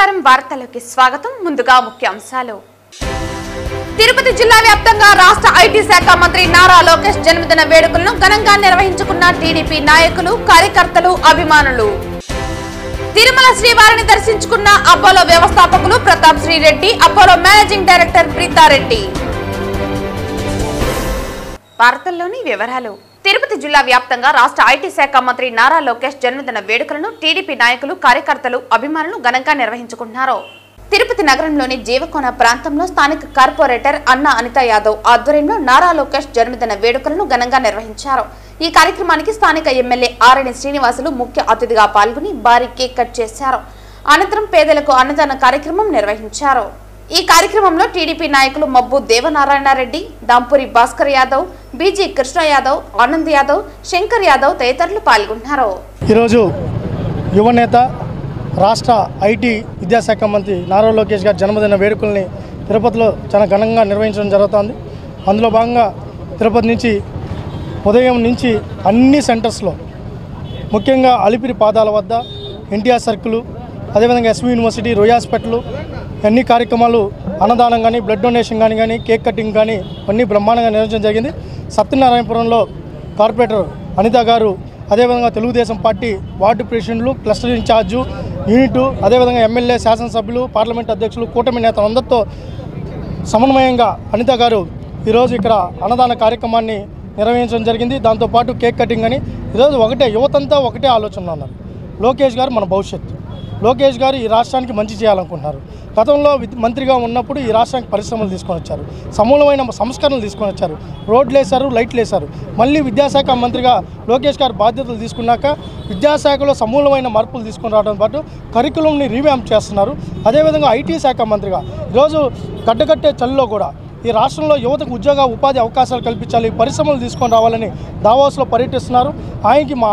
నమస్కారం వార్తలకు స్వాగతం ముందుగా ముఖ్యాంశాలు తిరుపతి జిల్లా వ్యాప్తంగా రాష్ట్ర ఐటీ శాఖ మంత్రి నారా లోకేష్ జన్మదిన వేడుకలను ఘనంగా నిర్వహించుకున్న టీడీపీ నాయకులు కార్యకర్తలు అభిమానులు తిరుమల శ్రీవారిని దర్శించుకున్న అపోలో వ్యవస్థాపకులు Pratap Sri Reddy Apollo managing director Preetha Reddy వార్తల్లోని వివరాలు తిరుపతి జిల్లా వ్యాప్తంగా రాష్ట్ర ఐటీ శాఖ మంత్రి నారా లోకేష్ జన్మదిన వేడుకలను టీడీపీ నాయకులు కార్యకర్తలు అభిమానులు ఘనంగా నిర్వహించుకున్నారు. తిరుపతి నగరంలోని జీవకోన ప్రాంతంలో స్థానిక కార్పొరేటర్ అన్న అనిత యాదవ్ ఆధ్వర్యంలో నారా లోకేష్ జన్మదిన వేడుకలను ఘనంగా నిర్వహించారు. ఈ కార్యక్రమానికి స్థానిక ఎమ్మెల్యే ఆరణి శ్రీనివాసులు ముఖ్య అతిథిగా పాల్గొని భారీ కేక్ కట్ చేశారు. అనంతరం పేదలకు అన్నదాన కార్యక్రమం నిర్వహించారు. ఈ కార్యక్రమంలో టీడీపీ నాయకులు మబ్బు దేవనారాయణ రెడ్డి, దాంపూరి భాస్కర్ యాదవ్, బీజీ కృష్ణ యాదవ్, ఆనంద్ యాదవ్, శంకర్ యాదవ్ తదితరులు పాల్గొన్నారు. ఈరోజు యువనేత రాష్ట్ర ఐటీ విద్యాశాఖ మంత్రి నారా లోకేష్ గారి జన్మదిన వేడుకల్ని తిరుపతిలో చాలా ఘనంగా నిర్వహించడం జరుగుతుంది. అందులో భాగంగా తిరుపతి నుంచి ఉదయం నుంచి అన్ని సెంటర్స్లో ముఖ్యంగా అలిపిరి పాదాల వద్ద ఎన్టీఆర్ సర్కిల్, అదేవిధంగా ఎస్వి యూనివర్సిటీ, రోయ్ హాస్పిటల్ అన్ని కార్యక్రమాలు అన్నదానం కానీ, బ్లడ్ డొనేషన్ కానీ, కేక్ కటింగ్ కానీ అన్నీ బ్రహ్మాండంగా నిర్వహించడం జరిగింది. సత్యనారాయణపురంలో కార్పొరేటర్ అనిత గారు, అదేవిధంగా తెలుగుదేశం పార్టీ వార్డు ప్రెసిడెంట్లు, క్లస్టర్ ఇన్ఛార్జు, యూనిట్, అదేవిధంగా ఎమ్మెల్యే, శాసనసభ్యులు, పార్లమెంట్ అధ్యక్షులు, కూటమి నేతలందరితో సమన్వయంగా అనిత గారు ఈరోజు ఇక్కడ అన్నదాన కార్యక్రమాన్ని నిర్వహించడం జరిగింది. దాంతోపాటు కేక్ కటింగ్ అని ఈరోజు ఒకటే యువతంతా ఒకటే ఆలోచనలో ఉన్నారు. లోకేష్ గారు మన భవిష్యత్తు. లోకేష్ గారు ఈ రాష్ట్రానికి మంచి చేయాలనుకుంటున్నారు. గతంలో మంత్రిగా ఉన్నప్పుడు ఈ రాష్ట్రానికి పరిశ్రమలు తీసుకొని వచ్చారు, సమూలమైన సంస్కరణలు తీసుకొని వచ్చారు, రోడ్లు వేశారు, లైట్లు వేశారు. మళ్ళీ విద్యాశాఖ మంత్రిగా లోకేష్ గారు బాధ్యతలు తీసుకున్నాక విద్యాశాఖలో సమూలమైన మార్పులు తీసుకొని రావడంతో పాటు కరికులంని రీవ్యాంప్ చేస్తున్నారు. అదేవిధంగా ఐటీ శాఖ మంత్రిగా ఈరోజు గడ్డకట్టే చలిలో కూడా ఈ రాష్ట్రంలో యువతకు ఉద్యోగ ఉపాధి అవకాశాలు కల్పించాలి, పరిశ్రమలు తీసుకొని రావాలని దావోస్లో పర్యటిస్తున్నారు. ఆయనకి మా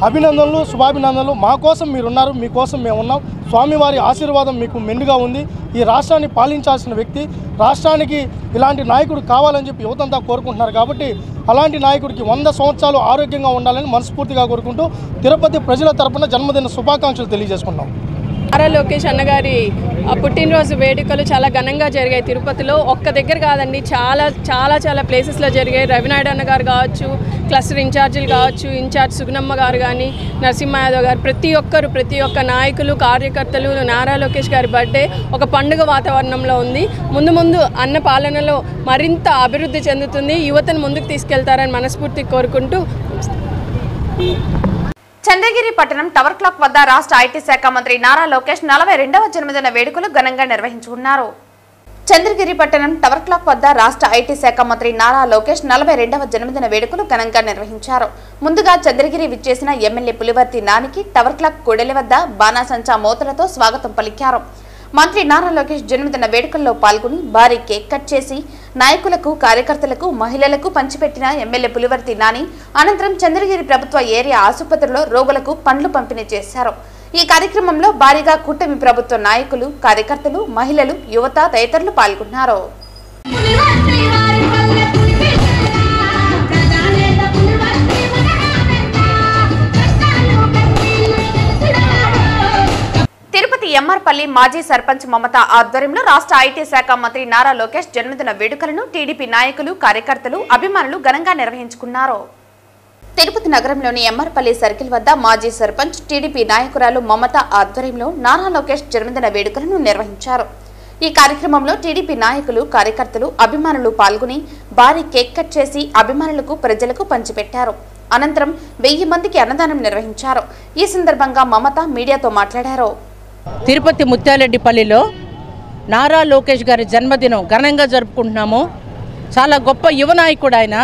అభినందనలు, శుభాభినందనలు. మా కోసం మీరున్నారు, మీకోసం మేము ఉన్నాం. స్వామివారి ఆశీర్వాదం మీకు మెండుగా ఉంది. ఈ రాష్ట్రాన్ని పాలించాల్సిన వ్యక్తి, రాష్ట్రానికి ఇలాంటి నాయకుడు కావాలని చెప్పి యువతంతా కోరుకుంటున్నారు. కాబట్టి అలాంటి నాయకుడికి 100 సంవత్సరాలు ఆరోగ్యంగా ఉండాలని మనస్ఫూర్తిగా కోరుకుంటూ తిరుపతి ప్రజల తరపున జన్మదిన శుభాకాంక్షలు తెలియజేసుకున్నాం. నారా లోకేష్ అన్నగారి పుట్టినరోజు వేడుకలు చాలా ఘనంగా జరిగాయి తిరుపతిలో. ఒక్క దగ్గర కాదండి, చాలా ప్లేసెస్లో జరిగాయి. రవినాయుడు అన్న గారు కావచ్చు, క్లస్టర్ ఇన్ఛార్జీలు కావచ్చు, ఇన్ఛార్జ్ సుగుణమ్మ గారు కానీ, నరసింహ యాదవ్ గారు, ప్రతి ఒక్క నాయకులు, కార్యకర్తలు నారా లోకేష్ గారి బర్త్డే ఒక పండుగ వాతావరణంలో ఉంది. ముందు అన్న పాలనలో మరింత అభివృద్ధి చెందుతుంది, యువతను ముందుకు తీసుకెళ్తారని మనస్ఫూర్తిగా కోరుకుంటూ చంద్రగిరి పట్టణం టవర్ క్లాక్ వద్ద రాష్ట్ర ఐటీ శాఖ మంత్రి నారా లోకేష్ 42వ జన్మదిన వేడుకలు ఘనంగా నిర్వహించుకున్నారు. చంద్రగిరి పట్టణం టవర్ క్లాక్ వద్ద రాష్ట్ర ఐటీ శాఖ మంత్రి నారా లోకేష్ 42వ జన్మదిన వేడుకలు ఘనంగా నిర్వహించారు. ముందుగా చంద్రగిరి విచ్చేసిన ఎమ్మెల్యే పులివర్తి నానికి టవర్ క్లాక్ కూడలి వద్ద బాణాసంచా మోతలతో స్వాగతం పలికారు. మంత్రి నారా లోకేష్ జన్మదిన వేడుకల్లో పాల్గొని భారీ కేక్ కట్ చేసి నాయకులకు, కార్యకర్తలకు, మహిళలకు పంచిపెట్టిన ఎమ్మెల్యే పులివర్తి నాని అనంతరం చంద్రగిరి ప్రభుత్వ ఏరియా ఆసుపత్రిలో రోగులకు పండ్లు పంపిణీ చేశారు. ఈ కార్యక్రమంలో భారీగా కూటమి ప్రభుత్వ నాయకులు, కార్యకర్తలు, మహిళలు, యువత తదితరులు పాల్గొన్నారు. తిరుపతి ఎమ్మార్పల్లి మాజీ సర్పంచ్ మమత ఆధ్వర్యంలో రాష్ట్ర ఐటీ శాఖ మంత్రి నారా లోకేష్ జన్మదిన వేడుకలను టీడీపీ నాయకులు, కార్యకర్తలు, అభిమానులు ఘనంగా నిర్వహించుకున్నారు. తిరుపతి నగరంలోని ఎమ్మార్పల్లి సర్కిల్ వద్ద మాజీ సర్పంచ్, టీడీపీ నాయకురాలు మమత ఆధ్వర్యంలో నారా లోకేష్ జన్మదిన వేడుకలను నిర్వహించారు. ఈ కార్యక్రమంలో టీడీపీ నాయకులు, కార్యకర్తలు, అభిమానులు పాల్గొని భారీ కేక్ కట్ చేసి అభిమానులకు, ప్రజలకు పంచిపెట్టారు. అనంతరం 1000 మందికి అన్నదానం నిర్వహించారు. ఈ సందర్భంగా మమత మీడియాతో మాట్లాడారు. తిరుపతి ముత్యాలరెడ్డిపల్లిలో నారా లోకేష్ గారి జన్మదినం ఘనంగా జరుపుకుంటున్నాము. చాలా గొప్ప యువ నాయకుడు ఆయన,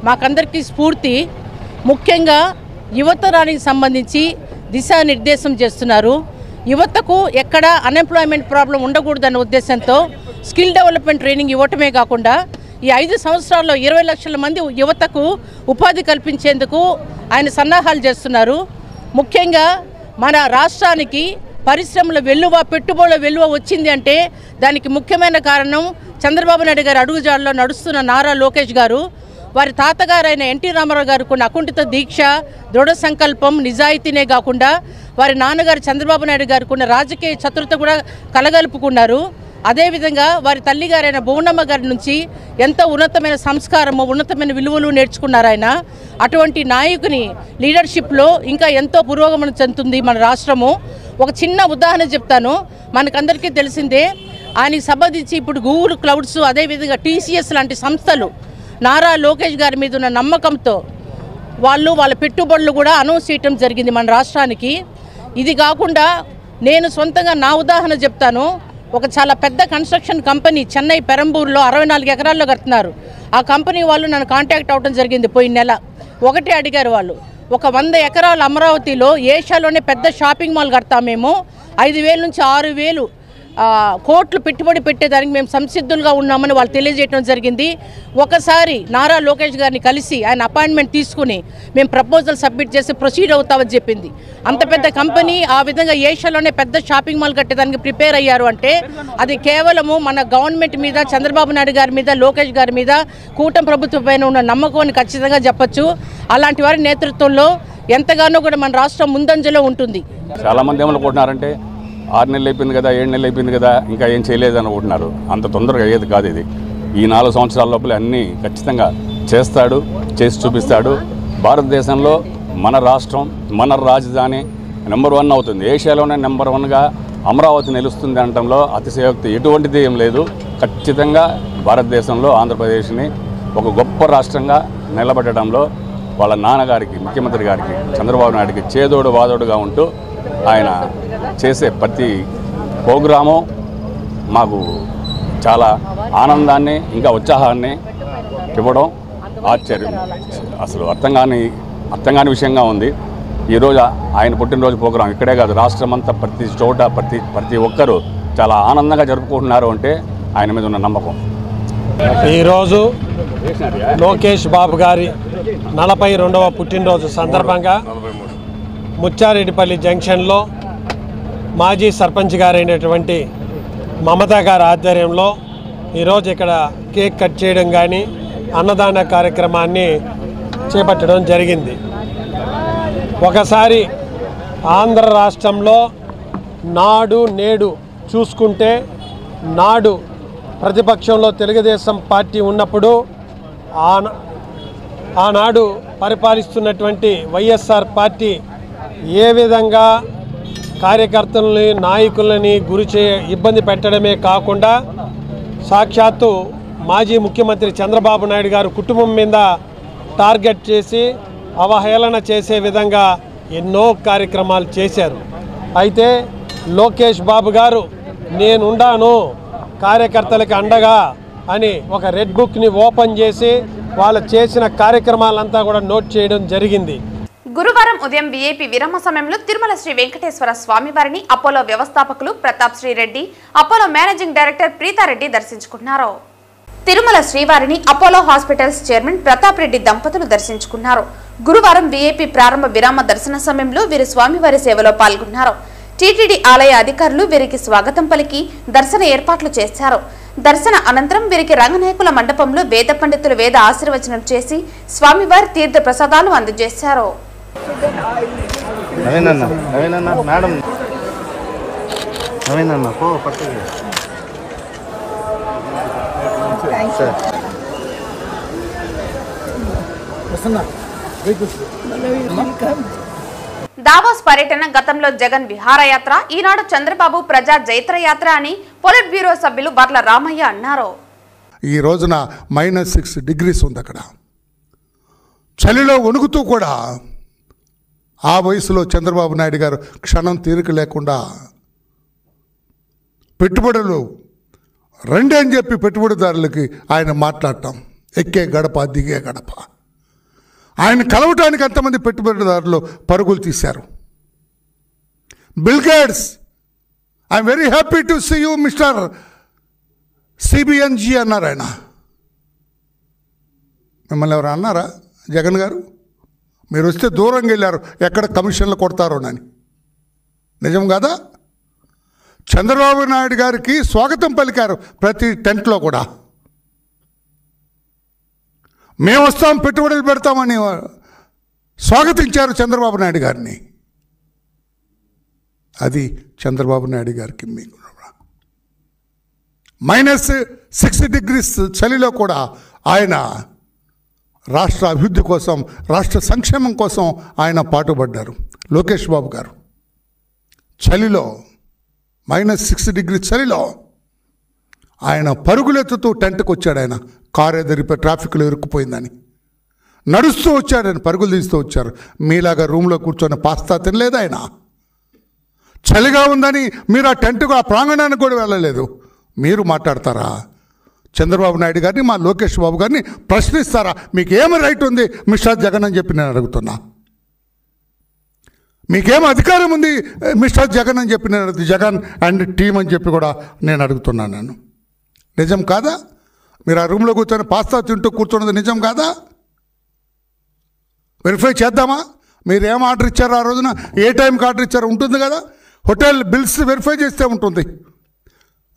మాకందరికీ స్ఫూర్తి. ముఖ్యంగా యువతరానికి సంబంధించి దిశానిర్దేశం చేస్తున్నారు. యువతకు ఎక్కడ అన్ఎంప్లాయ్మెంట్ ప్రాబ్లం ఉండకూడదన్న ఉద్దేశంతో స్కిల్ డెవలప్మెంట్ ట్రైనింగ్ ఇవ్వటమే కాకుండా ఈ 5 సంవత్సరాల్లో 20 లక్షల మంది యువతకు ఉపాధి కల్పించేందుకు ఆయన సన్నాహాలు చేస్తున్నారు. ముఖ్యంగా మన రాష్ట్రానికి పరిశ్రమల వెల్లువ, పెట్టుబడుల వెల్లువ వచ్చింది అంటే దానికి ముఖ్యమైన కారణం చంద్రబాబు నాయుడు గారి అడుగుజాడలో నడుస్తున్న నారా లోకేష్ గారు. వారి తాతగారైన ఎన్టీ రామారావు గారికి ఉన్న అకుంఠిత దీక్ష, దృఢ సంకల్పం, నిజాయితీనే కాకుండా వారి నాన్నగారు చంద్రబాబు నాయుడు గారికి ఉన్న రాజకీయ చతురత కూడా కలగలుపుకున్నారు. అదేవిధంగా వారి తల్లిగారైన భువనమ్మ గారి నుంచి ఎంతో ఉన్నతమైన సంస్కారము, ఉన్నతమైన విలువలు నేర్చుకున్నారు ఆయన. అటువంటి నాయకుని లీడర్షిప్లో ఇంకా ఎంతో పురోగమనం చెందుతుంది మన రాష్ట్రము. ఒక చిన్న ఉదాహరణ చెప్తాను. మనకందరికీ తెలిసిందే, ఆయనకి సంబంధించి ఇప్పుడు గూగుల్ క్లౌడ్స్, అదేవిధంగా TCS లాంటి సంస్థలు నారా లోకేష్ గారి మీద ఉన్న నమ్మకంతో వాళ్ళ పెట్టుబడులు కూడా అనౌన్స్ చేయటం జరిగింది మన రాష్ట్రానికి. ఇది కాకుండా నేను సొంతంగా నా ఉదాహరణ చెప్తాను. ఒక చాలా పెద్ద కన్స్ట్రక్షన్ కంపెనీ చెన్నై పెరంబూరులో 64 ఎకరాల్లో కడుతున్నారు. ఆ కంపెనీ వాళ్ళు నన్ను కాంటాక్ట్ అవ్వడం జరిగింది పోయిన నెల. ఒకటే అడిగారు వాళ్ళు, ఒక 100 ఎకరాల అమరావతిలో ఏషియాలోనే పెద్ద షాపింగ్ మాల్ కడతాం మేము, 5,000 నుంచి 6,000 కోట్లు పెట్టుబడి పెట్టేదానికి మేము సంసిద్ధులుగా ఉన్నామని వాళ్ళు తెలియజేయడం జరిగింది. ఒకసారి నారా లోకేష్ గారిని కలిసి ఆయన అపాయింట్మెంట్ తీసుకుని మేము ప్రపోజల్ సబ్మిట్ చేసి ప్రొసీడ్ అవుతామని చెప్పింది. అంత పెద్ద కంపెనీ ఆ విధంగా ఏషియాలోనే పెద్ద షాపింగ్ మాల్ కట్టేదానికి ప్రిపేర్ అయ్యారు అంటే అది కేవలము మన గవర్నమెంట్ మీద, చంద్రబాబు నాయుడు గారి మీద, లోకేష్ గారి మీద, కూటమి ప్రభుత్వం పైన ఉన్న నమ్మకం అని ఖచ్చితంగా చెప్పచ్చు. అలాంటి వారి నేతృత్వంలో ఎంతగానో కూడా మన రాష్ట్రం ముందంజలో ఉంటుంది. చాలామంది ఏమనుకుంటున్నారంటే 6 నెలలు అయిపోయింది కదా, 7 నెలలు అయిపోయింది కదా, ఇంకా ఏం చేయలేదు అనుకుంటున్నారు. అంత తొందరగా అయ్యేది కాదు ఇది. ఈ 4 సంవత్సరాల లోపల అన్నీ ఖచ్చితంగా చేస్తాడు, చేసి చూపిస్తాడు. భారతదేశంలో మన రాష్ట్రం, మన రాజధాని నెంబర్ 1 అవుతుంది. ఏషియాలోనే నెంబర్ 1గా అమరావతి నిలుస్తుంది అనడంలో అతిశయోక్తి ఎటువంటిది ఏం లేదు. ఖచ్చితంగా భారతదేశంలో ఆంధ్రప్రదేశ్ని ఒక గొప్ప రాష్ట్రంగా నిలబెట్టడంలో వాళ్ళ నాన్నగారికి, ముఖ్యమంత్రి గారికి, చంద్రబాబు నాయుడికి చేదోడు వాదోడుగా ఉంటూ ఆయన చేసే ప్రతి ప్రోగ్రాము మాకు చాలా ఆనందాన్ని, ఇంకా ఉత్సాహాన్ని ఇవ్వడం ఆశ్చర్యం, అసలు అర్థం కాని విషయంగా ఉంది. ఈరోజు ఆయన పుట్టినరోజు ప్రోగ్రాం ఇక్కడే కాదు, రాష్ట్రమంతా ప్రతి చోట ప్రతి ఒక్కరూ చాలా ఆనందంగా జరుపుకుంటున్నారు అంటే ఆయన మీద ఉన్న నమ్మకం. ఈరోజు లోకేష్ బాబు గారి 42వ పుట్టినరోజు సందర్భంగా ముచ్చారెడ్డిపల్లి జంక్షన్లో మాజీ సర్పంచ్ గారైనటువంటి మమతా గారి ఆధ్వర్యంలో ఈరోజు ఇక్కడ కేక్ కట్ చేయడం కానీ అన్నదాన కార్యక్రమాన్ని చేపట్టడం జరిగింది. ఒకసారి ఆంధ్ర రాష్ట్రంలో నాడు నేడు చూసుకుంటే, నాడు ప్రతిపక్షంలో తెలుగుదేశం పార్టీ ఉన్నప్పుడు ఆనాడు పరిపాలిస్తున్నటువంటి వైఎస్ఆర్ పార్టీ ఏ విధంగా కార్యకర్తలని, నాయకులని ఇబ్బంది పెట్టడమే కాకుండా సాక్షాత్తు మాజీ ముఖ్యమంత్రి చంద్రబాబు నాయుడు గారు కుటుంబం మీద టార్గెట్ చేసి అవహేళన చేసే విధంగా ఎన్నో కార్యక్రమాలు చేశారు. అయితే లోకేష్ బాబు గారు నేనుండాను కార్యకర్తలకు అండగా అని ఒక రెడ్ బుక్ని ఓపెన్ చేసి వాళ్ళు చేసిన కార్యక్రమాలంతా కూడా నోట్ చేయడం జరిగింది. గురువారం ఉదయం వీఐపీ విరామ సమయంలో తిరుమల శ్రీ వెంకటేశ్వర స్వామివారిని అపోలో వ్యవస్థాపకులు Pratap Sri Reddy, Apollo managing director Preetha Reddy దర్శించుకున్నారు. తిరుమల శ్రీవారిని Apollo hospitals chairman Pratap Reddy దంపతులు దర్శించుకున్నారు. గురువారం వీఐపీ ప్రారంభ విరామ దర్శన సమయంలో వీరు స్వామివారి సేవలో పాల్గొన్నారు. టీటీడీ ఆలయ అధికారులు వీరికి స్వాగతం పలికి దర్శన ఏర్పాట్లు చేశారు. దర్శన అనంతరం వీరికి రంగనాయకుల మండపంలో వేద పండితులు వేద ఆశీర్వచనం చేసి స్వామివారి తీర్థ ప్రసాదాలు అందజేశారు. దావోస్ పర్యటన గతంలో జగన్ విహారయాత్ర, ఈనాడు చంద్రబాబు ప్రజా జైత్రయాత్ర అని పొలిట్ బ్యూరో సభ్యులు బర్ల రామయ్య అన్నారు. ఈ రోజున -6 డిగ్రీస్ ఉంది అక్కడ. చలిలో వణుకుతూ కూడా ఆ వయసులో చంద్రబాబు నాయుడు గారు క్షణం తీరిక లేకుండా పెట్టుబడులు రండి అని చెప్పి పెట్టుబడిదారులకి ఆయన మాట్లాడటం, ఎక్కే గడప దిగే గడప. ఆయన కలవటానికి అంతమంది పెట్టుబడిదారులు పరుగులు తీశారు. Bill Gates, I'm very happy to see you mister సిబిఎన్జీ అన్నారు ఆయన. మిమ్మల్ని ఎవరు అన్నారా? జగన్ గారు మీరు వస్తే దూరంగా వెళ్ళారు, ఎక్కడ కమిషన్లు కొడతారోనని. నిజం కాదా? చంద్రబాబు నాయుడు గారికి స్వాగతం పలికారు ప్రతి టెంట్లో కూడా. మేము వస్తాం, పెట్టుబడులు పెడతామని స్వాగతించారు చంద్రబాబు నాయుడు గారిని. అది చంద్రబాబు నాయుడు గారికి మీకు -6 degrees చలిలో కూడా ఆయన రాష్ట్ర అభివృద్ధి కోసం, రాష్ట్ర సంక్షేమం కోసం ఆయన పాటుపడ్డారు. లోకేష్ బాబు గారు చలిలో -6 degrees చలిలో ఆయన పరుగులెత్తుతూ టెంట్కి వచ్చాడు. ఆయన కారు ఎదిరిపోయి ట్రాఫిక్లో ఇరుక్కుపోయిందని నడుస్తూ వచ్చాడు, ఆయన పరుగులు తీస్తూ వచ్చారు. మీలాగా రూమ్లో కూర్చొని పాస్తా తినలేదు. ఆయన చలిగా ఉందని మీరు ఆ టెంట్కు, ఆ ప్రాంగణానికి కూడా వెళ్ళలేదు. మీరు మాట్లాడతారా? చంద్రబాబు నాయుడు గారిని, మా లోకేష్ బాబు గారిని ప్రశ్నిస్తారా? మీకు ఏమి రైట్ ఉంది మిస్టర్ జగన్ అని చెప్పి నేను అడుగుతున్నా. మీకేం అధికారం ఉంది మిస్టర్ జగన్ అని చెప్పి నేను అడుగుతున్నా. జగన్ అండ్ టీమ్ అని చెప్పి కూడా నేను అడుగుతున్నాను. నేను నిజం కాదా? మీరు ఆ రూమ్లో కూర్చొని పాస్తా తింటూ కూర్చున్నది నిజం కాదా? వెరిఫై చేద్దామా? మీరు ఏం ఆర్డర్ ఇచ్చారో ఆ రోజున, ఏ టైంకి ఆర్డర్ ఇచ్చారో ఉంటుంది కదా. హోటల్ బిల్స్ వెరిఫై చేస్తే ఉంటుంది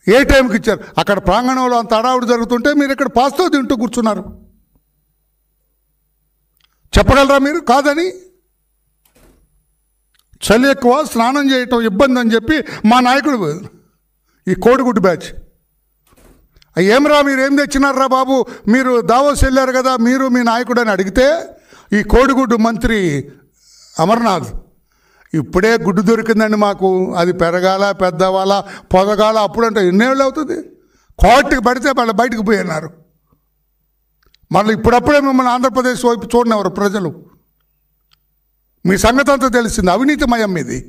ఏ టైంకి ఇచ్చారు. అక్కడ ప్రాంగణంలో అంత అడావుడు జరుగుతుంటే మీరు ఇక్కడ పాస్తా తింటూ కూర్చున్నారు. చెప్పగలరా మీరు కాదని? చలి ఎక్కువ, స్నానం చేయటం ఇబ్బంది అని చెప్పి మా నాయకుడు, ఈ కోడిగుడ్డు బ్యాచ్, ఏమరా మీరు ఏం తెచ్చినారా బాబు, మీరు దావోస్ వెళ్ళారు కదా మీరు మీ నాయకుడు అని అడిగితే, ఈ కోడిగుడ్డు మంత్రి అమర్నాథ్, ఇప్పుడే గుడ్డు దొరికిందండి మాకు, అది పెరగాల, పెద్దవాళ్ళ, పొదగాల, అప్పుడంటే ఎన్నేళ్ళు అవుతుంది, కోర్టుకి పడితే వాళ్ళు బయటకు పోయినారు. మళ్ళీ ఇప్పుడప్పుడే మిమ్మల్ని ఆంధ్రప్రదేశ్ వైపు చూడనివ్వరు ప్రజలు. మీ సంగతి అంతా తెలిసింది, అవినీతిమయం మీది,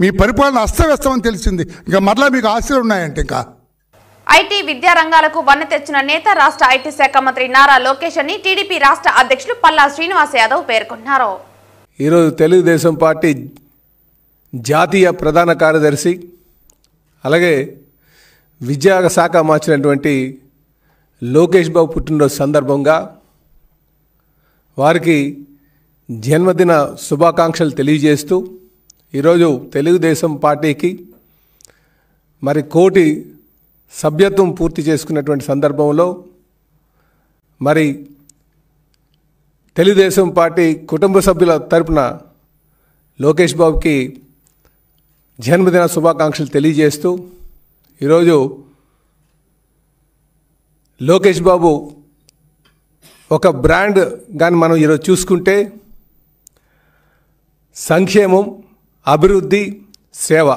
మీ పరిపాలన అస్తవ్యస్తమని తెలిసింది. ఇంకా మరలా మీకు ఆశలు ఉన్నాయంటే ఇంకా. ఐటీ విద్యా రంగాలకు వన్నె తెచ్చిన నేత రాష్ట్ర ఐటీ శాఖ మంత్రి నారా లోకేష్ అని టీడీపీ రాష్ట్ర అధ్యక్షులు పల్లా శ్రీనివాస్ యాదవ్ పేర్కొన్నారు. ఈరోజు తెలుగుదేశం పార్టీ జాతీయ ప్రధాన కార్యదర్శి, అలాగే విద్యాశాఖ మార్చినటువంటి లోకేష్ బాబు పుట్టినరోజు సందర్భంగా వారికి జన్మదిన శుభాకాంక్షలు తెలియజేస్తూ, ఈరోజు తెలుగుదేశం పార్టీకి మరి 1 కోటి సభ్యత్వం పూర్తి చేసుకున్నటువంటి సందర్భంలో మరి తెలుగుదేశం పార్టీ కుటుంబ సభ్యుల తరపున లోకేష్ బాబుకి జన్మదిన శుభాకాంక్షలు తెలియజేస్తూ, ఈరోజు లోకేష్ బాబు ఒక బ్రాండ్ కానీ మనం ఈరోజు చూసుకుంటే సంక్షేమం, అభివృద్ధి, సేవ,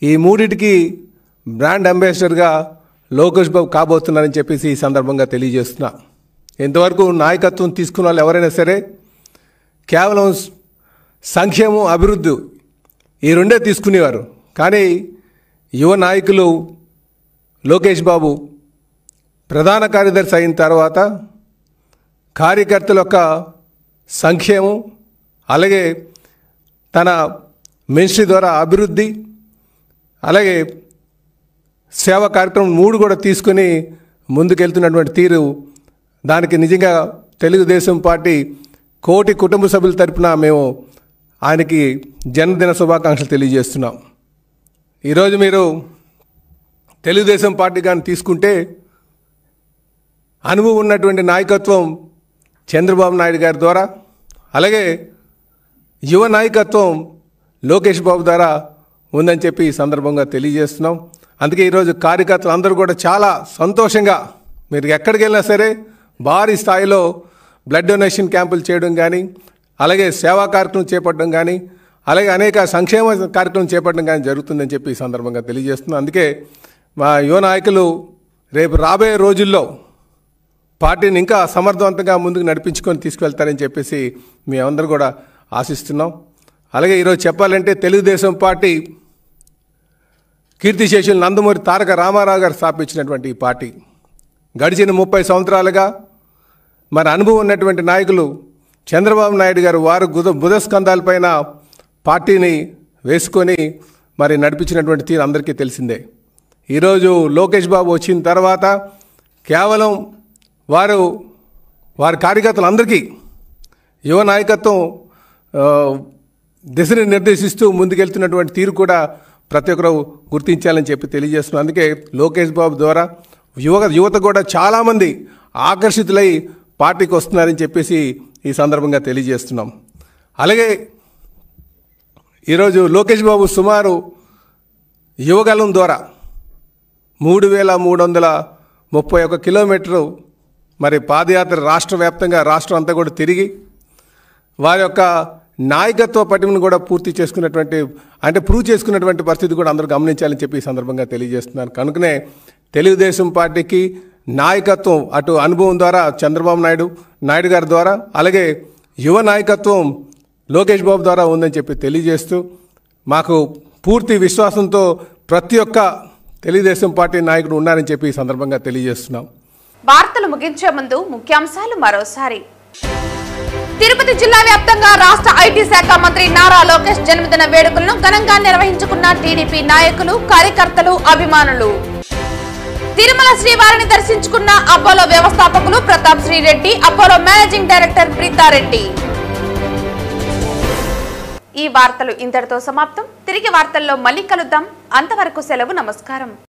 ఈ మూడింటికి బ్రాండ్ అంబాసిడర్గా లోకేష్ బాబు కాబోతున్నారని చెప్పేసి ఈ సందర్భంగా తెలియజేస్తున్నా. ఇంతవరకు నాయకత్వం తీసుకున్న వాళ్ళు ఎవరైనా సరే కేవలం సంక్షేమం, అభివృద్ధి ఈ రెండే తీసుకునేవారు. కానీ యువ నాయకులు లోకేష్ బాబు ప్రధాన కార్యదర్శి అయిన తర్వాత కార్యకర్తల యొక్క సంక్షేమం, అలాగే తన మినిస్ట్రీ ద్వారా అభివృద్ధి, అలాగే సేవా కార్యక్రమం 3 కూడా తీసుకొని ముందుకెళ్తున్నటువంటి తీరు, దానికి నిజంగా తెలుగుదేశం పార్టీ 1 కోటి కుటుంబ సభ్యుల తరపున మేము ఆయనకి జన్మదిన శుభాకాంక్షలు తెలియజేస్తున్నాం. ఈరోజు మీరు తెలుగుదేశం పార్టీ కానీ తీసుకుంటే అనుభవం ఉన్నటువంటి నాయకత్వం చంద్రబాబు నాయుడు గారి ద్వారా, అలాగే యువ నాయకత్వం లోకేష్ బాబు ద్వారా ఉందని చెప్పి ఈ సందర్భంగా తెలియజేస్తున్నాం. అందుకే ఈరోజు కార్యకర్తలు అందరూ కూడా చాలా సంతోషంగా, మీరు ఎక్కడికి వెళ్ళినా సరే భారీ స్థాయిలో బ్లడ్ డొనేషన్ క్యాంపులు చేయడం కానీ, అలాగే సేవా కార్యక్రమం చేపట్టడం కానీ, అలాగే అనేక సంక్షేమ కార్యక్రమం చేపట్టడం కానీ జరుగుతుందని చెప్పి ఈ సందర్భంగా తెలియజేస్తున్నాం. అందుకే మా యువ నాయకులు రేపు రాబోయే రోజుల్లో పార్టీని ఇంకా సమర్థవంతంగా ముందుకు నడిపించుకొని తీసుకువెళ్తారని చెప్పేసి మీ అందరూ కూడా ఆశిస్తున్నాం. అలాగే ఈరోజు చెప్పాలంటే తెలుగుదేశం పార్టీ కీర్తిశేషులు నందమూరి తారక రామారావు గారు స్థాపించినటువంటి ఈ పార్టీ గడిచిన 30 సంవత్సరాలుగా మరి అనుభవం ఉన్నటువంటి నాయకులు చంద్రబాబు నాయుడు గారు వారు బుధస్కంధాలపైన పార్టీని వేసుకొని మరి నడిపించినటువంటి తీరు అందరికీ తెలిసిందే. ఈరోజు లోకేష్ బాబు వచ్చిన తర్వాత కేవలం వారి కార్యకర్తలందరికీ యువ నాయకత్వం దిశని నిర్దేశిస్తూ ముందుకెళ్తున్నటువంటి తీరు కూడా ప్రతి ఒక్కరు గుర్తించాలని చెప్పి తెలియజేస్తున్నాం. అందుకే లోకేష్ బాబు ద్వారా యువత కూడా చాలామంది ఆకర్షితులై పార్టీకి వస్తున్నారని చెప్పేసి ఈ సందర్భంగా తెలియజేస్తున్నాం. అలాగే ఈరోజు లోకేష్ బాబు సుమారు యువగలం ద్వారా 3331 కిలోమీటరు మరి పాదయాత్ర రాష్ట్ర వ్యాప్తంగా రాష్ట్రం అంతా కూడా తిరిగి వారి యొక్క నాయకత్వ పటిమను కూడా పూర్తి చేసుకున్నటువంటి ప్రూవ్ చేసుకున్నటువంటి పరిస్థితి కూడా అందరూ గమనించాలని చెప్పి ఈ సందర్భంగా తెలియజేస్తున్నారు. కనుకనే తెలుగుదేశం పార్టీకి నాయకత్వం అటు అనుభవం ద్వారా చంద్రబాబు నాయుడు గారి ద్వారా అలాగే యువ నాయకత్వం లోకేష్ బాబు ద్వారా ఉందని చెప్పి తెలియజేస్తూ మాకు పూర్తి విశ్వాసంతో ప్రతి ఒక్క తెలుగుదేశం పార్టీ నాయకుడు ఉన్నారని చెప్పి ఈ సందర్భంగా తెలియజేస్తున్నాం. వార్తలు ముగించే ముందు ముఖ్యాంశాలు మరోసారి. తిరుపతి జిల్లా వ్యాప్తంగా రాష్ట్ర ఐటీ శాఖ మంత్రి నారా లోకేష్ జన్మదిన వేడుకలను ఘనంగా నిర్వహించుకున్న టీడీపీ నాయకులు, కార్యకర్తలు, అభిమానులు. తిరుమల శ్రీవారిని దర్శించుకున్న అపోలో వ్యవస్థాపకులు Pratap Sri Reddy, Apollo managing director Preetha Reddy. ఈ వార్తలు ఇంతటితో సమాప్తం. తిరిగి వార్తల్లో మళ్ళీ కలుద్దాం. అంతవరకు సెలవు. నమస్కారం.